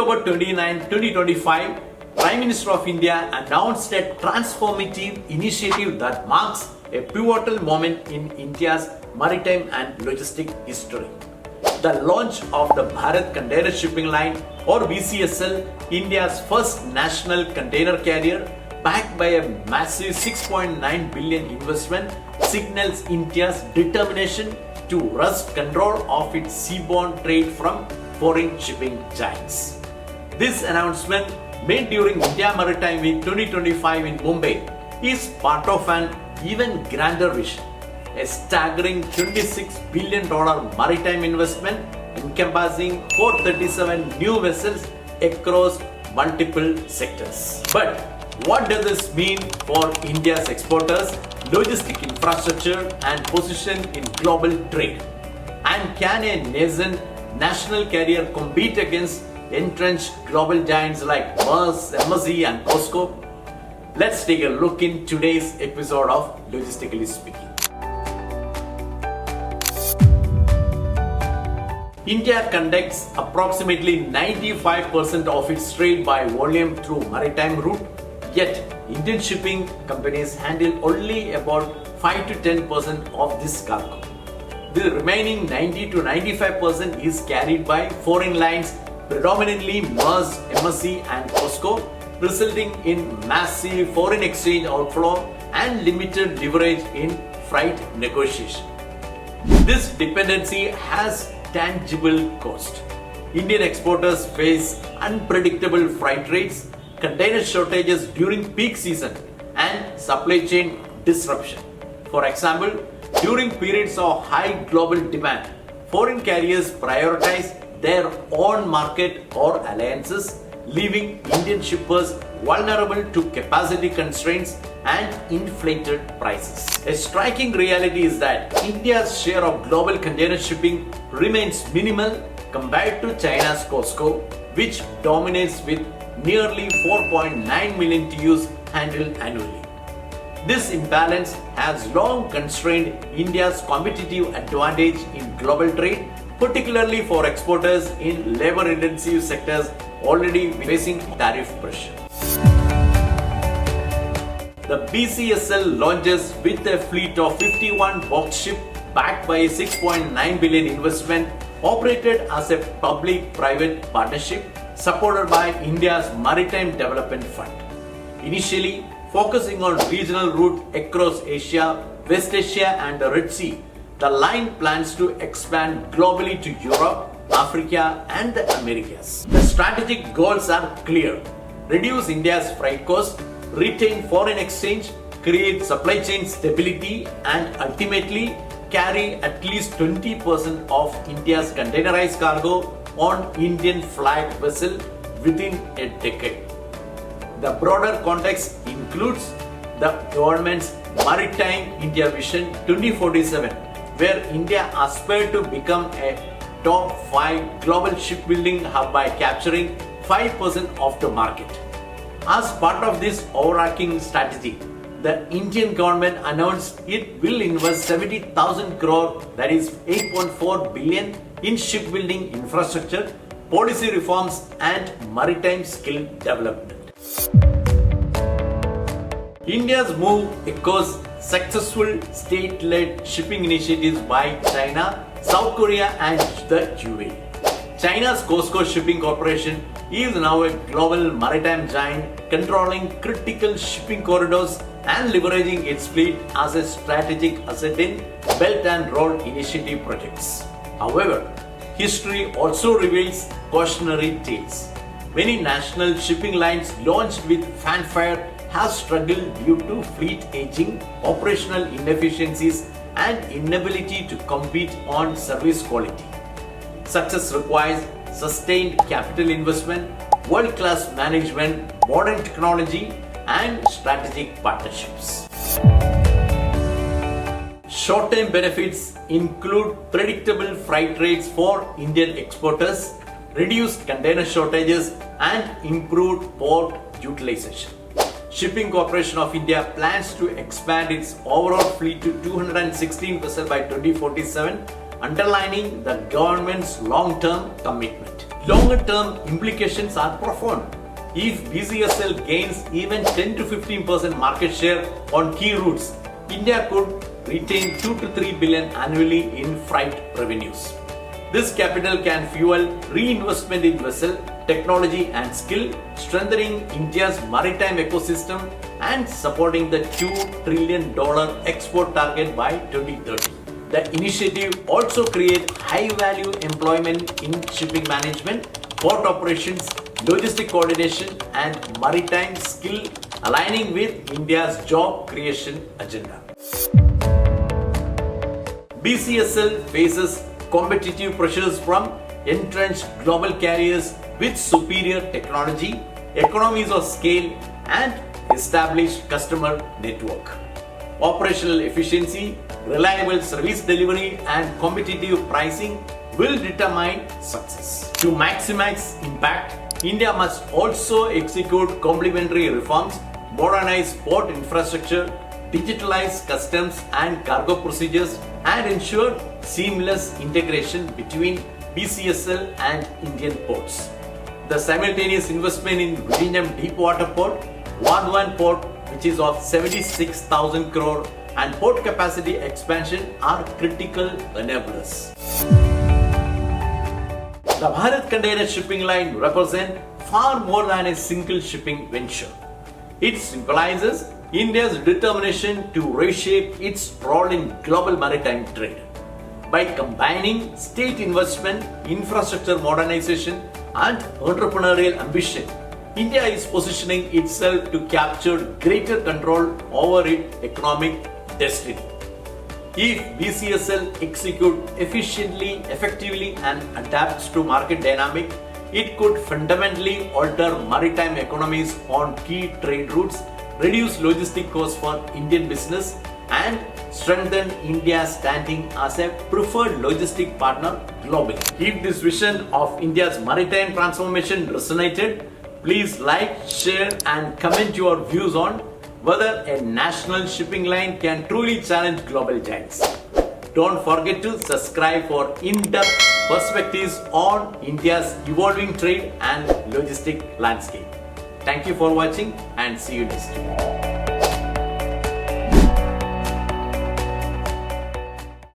October 29, 2025, Prime Minister of India announced a transformative initiative that marks a pivotal moment in India's maritime and logistic history. The launch of the Bharat Container Shipping Line or BCSL, India's first national container carrier, backed by a massive 6.9 billion investment, signals India's determination to wrest control of its seaborne trade from foreign shipping giants. This announcement, made during India Maritime Week 2025 in Mumbai, is part of an even grander vision, a staggering $26 billion maritime investment encompassing 437 new vessels across multiple sectors. But what does this mean for India's exporters, logistic infrastructure and position in global trade? And can a nascent national carrier compete against entrenched global giants like Maersk, 𝗂𝗎𝗍 and COSCO? Let's take a look in today's episode of Logistically Speaking. India conducts approximately 95% of its trade by volume through maritime route, yet Indian shipping companies handle only about 5 to 10% of this cargo. The remaining 90 to 95% is carried by foreign lines, predominantly Maersk, 𝗂𝗎𝗍 and COSCO, resulting in massive foreign exchange outflow and limited leverage in freight negotiation. This dependency has tangible cost. Indian exporters face unpredictable freight rates, container shortages during peak season, and supply chain disruption. For example, during periods of high global demand, foreign carriers prioritize their own market or alliances, leaving Indian shippers vulnerable to capacity constraints and inflated prices. A striking reality is that India's share of global container shipping remains minimal compared to China's COSCO, which dominates with nearly 4.9 million TEUs handled annually. This imbalance has long constrained India's competitive advantage in global trade, particularly for exporters in labor-intensive sectors already facing tariff pressure. The BCSL launches with a fleet of 51 box ships backed by a 6.9 billion investment, operated as a public-private partnership supported by India's Maritime Development Fund. Initially focusing on regional route across Asia, West Asia and the Red Sea, the line plans to expand globally to Europe, Africa and the Americas. The strategic goals are clear: reduce India's freight cost, retain foreign exchange, create supply chain stability and ultimately carry at least 20% of India's containerized cargo on Indian flagged vessel within a decade. The broader context includes the government's Maritime India Vision 2047, where India aspires to become a top 5 global shipbuilding hub by capturing 5% of the market. As part of this overarching strategy, the Indian government announced it will invest 70,000 crore, that is 8.4 billion, in shipbuilding infrastructure, policy reforms and maritime skill development. India's move echoes successful state-led shipping initiatives by China, South Korea and the UAE. China's COSCO Shipping Corporation is now a global maritime giant, controlling critical shipping corridors and leveraging its fleet as a strategic asset in Belt and Road Initiative projects. However, history also reveals cautionary tales. Many national shipping lines launched with fanfare have struggled due to fleet aging, operational inefficiencies and inability to compete on service quality. Success requires sustained capital investment, world-class management, modern technology and strategic partnerships. Short-term benefits include predictable freight rates for Indian exporters, reduced container shortages and improved port utilization. Shipping Corporation of India plans to expand its overall fleet to 216 vessels by 2047, underlining the government's long-term commitment. Longer-term implications are profound. If BCSL gains even 10 to 15% market share on key routes, India could retain 2 to 3 billion annually in freight revenues. This capital can fuel reinvestment in vessel, technology and skill, strengthening India's maritime ecosystem and supporting the $2 trillion export target by 2030. The initiative also creates high-value employment in shipping management, port operations, logistic coordination and maritime skill, aligning with India's job creation agenda. BCSL faces competitive pressures from entrenched global carriers with superior technology, economies of scale and established customer network. Operational efficiency, reliable service delivery and competitive pricing will determine success. To maximize impact, India must also execute complementary reforms, modernize port infrastructure, digitalize customs and cargo procedures, and ensure seamless integration between BCSL and Indian ports. The simultaneous investment in Vizhinjam Deepwater Port, Vadhavan Port, which is of 76,000 crore, and port capacity expansion are critical enablers. The Bharat Container Shipping Line represents far more than a single shipping venture. It symbolizes India's determination to reshape its role in global maritime trade. By combining state investment, infrastructure modernization, and entrepreneurial ambition, India is positioning itself to capture greater control over its economic destiny. If BCSL executes efficiently, effectively and adapts to market dynamic, it could fundamentally alter maritime economies on key trade routes, reduce logistic costs for Indian business and strengthen India's standing as a preferred logistic partner globally. If this vision of India's maritime transformation resonated, please like, share and comment your views on whether a national shipping line can truly challenge global giants. Don't forget to subscribe for in-depth perspectives on India's evolving trade and logistic landscape. Thank you for watching and see you next time.